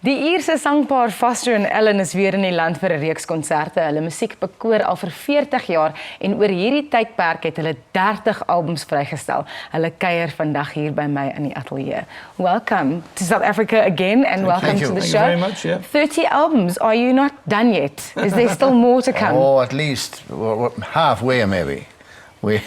Die Ierse sangpaar Foster en Ellen is weer in die land vir 'n reeks konserte. Hulle musiek bekoor al vir 40 jaar en oor hierdie tydperk het hulle 30 albums vrygestel. Hulle kuier vandag hier by my in die ateljee. Welcome to South Africa again and welcome to the show. Thank you very much, yeah. 30 albums. Are you not done yet? Is there still more to come? Oh, at least we're halfway maybe. We'll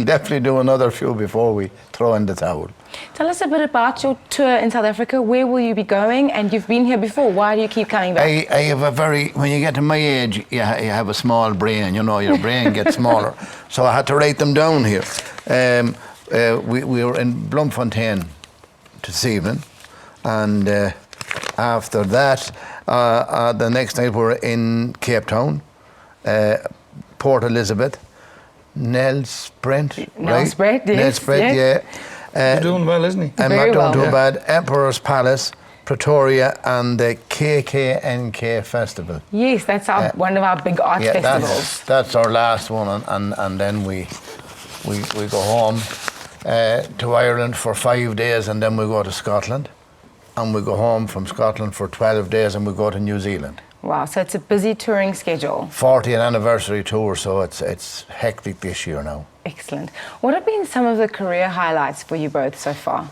definitely do another few before we throw in the towel. Tell us a bit about your tour in South Africa. Where will you be going? And you've been here before. Why do you keep coming back? I have when you get to my age, you have a small brain, you know, your brain gets smaller. So I had to write them down here. We were in Bloemfontein this evening, and after that, the next night we were in Cape Town, Port Elizabeth, Nelspruit, right? Nelspruit, yeah. You're doing well, isn't he? I'm Very not doing well. too bad. Emperor's Palace, Pretoria, and the kykNET Festival. Yes, that's one of our big art festivals. That's our last one, and then we go home to Ireland for 5 days, and then we go to Scotland, and we go home from Scotland for 12 days, and we go to New Zealand. Wow, so it's a busy touring schedule. 40th anniversary tour, so it's hectic this year now. Excellent. What have been some of the career highlights for you both so far?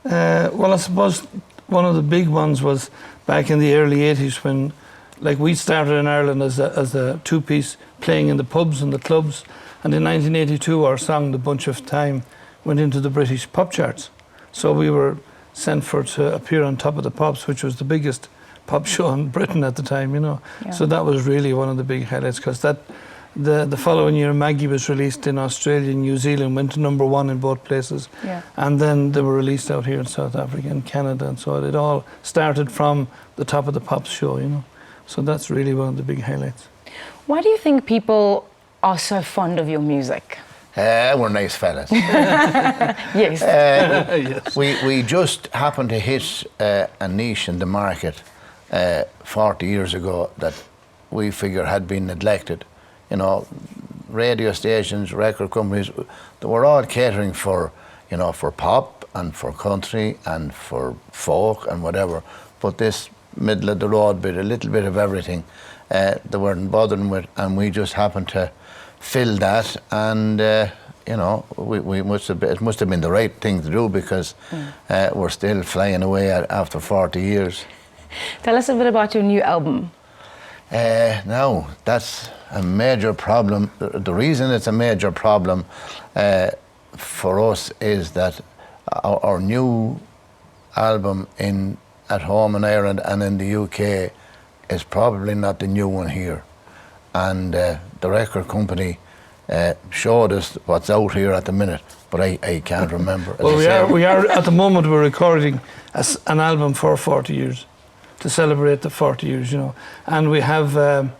Well, I suppose one of the big ones was back in the early 80s when, like, we started in Ireland as a two-piece playing in the pubs and the clubs, and in 1982 our song "The Bunch of Thyme" went into the British pop charts. So we were sent for to appear on Top of the Pops, which was the biggest pop show in Britain at the time, you know. Yeah. So that was really one of the big highlights, because the following year Maggie was released in Australia and New Zealand, went to #1 in both places. Yeah. And then they were released out here in South Africa and Canada, and so it all started from the Top of the Pops show, you know. So that's really one of the big highlights. Why do you think people are so fond of your music? We're nice fellas. Yes. Yes. We just happened to hit a niche in the market 40 years ago that we figure had been neglected. You know, radio stations, record companies, they were all catering for, you know, for pop and for country and for folk and whatever. But this middle of the road bit, a little bit of everything, they weren't bothering with, and we just happened to fill that, and you know, it must have been the right thing to do, because we're still flying away after 40 years. Tell us a bit about your new album. Now, that's a major problem. The reason it's a major problem for us is that our new album at home in Ireland and in the UK is probably not the new one here. And the record company showed us what's out here at the minute, but I can't remember. Well, we are at the moment we're recording an album for 40 years to celebrate the 40 years, you know. And we have a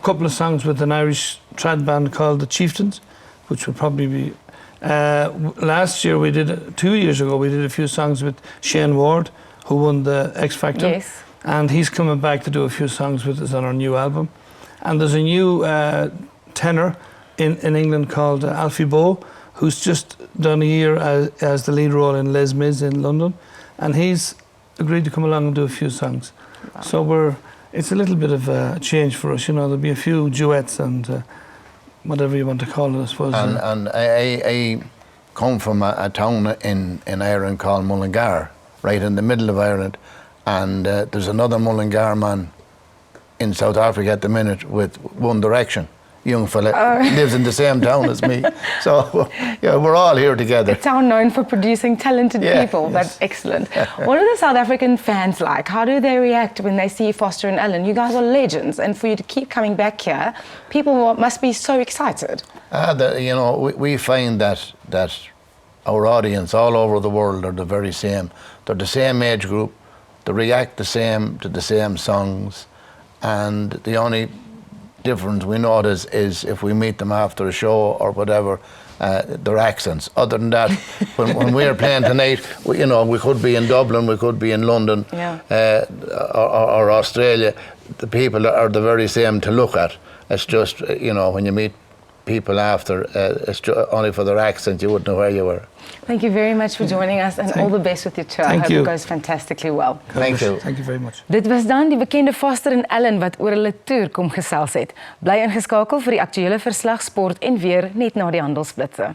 couple of songs with an Irish trad band called the Chieftains, which will probably be. Last year 2 years ago, we did a few songs with Shane Ward, who won the X Factor. Yes. And he's coming back to do a few songs with us on our new album. And there's a new tenor in England called Alfie Bowe, who's just done a year as the lead role in Les Mis in London, and he's agreed to come along and do a few songs. Wow. So it's a little bit of a change for us, you know. There'll be a few duets and whatever you want to call it, I suppose. And I come from a town in Ireland called Mullingar, right in the middle of Ireland, and there's another Mullingar man in South Africa at the minute with One Direction. Young fella, lives in the same town as me. So, yeah, we're all here together. A town known for producing talented people. Yes. That's excellent. What are the South African fans like? How do they react when they see Foster and Ellen? You guys are legends, and for you to keep coming back here, people must be so excited. You know, we find that our audience all over the world are the very same. They're the same age group. They react the same to the same songs, and the only difference we notice is if we meet them after a show or whatever, their accents. Other than that, when we're playing tonight, you know, we could be in Dublin, we could be in London, or Australia. The people are the very same to look at. It's just, you know, when you meet people after, only for their accent, you wouldn't know where you were. Thank you very much for joining us and all the best with your tour. I hope it goes fantastically well. Thank you. Thank you very much. Dit was dan die bekende Foster en Ellen wat oor hulle toer kom gesels het. Bly ingeskakel vir die aktuele verslag, sport en weer net na die handelsblitse.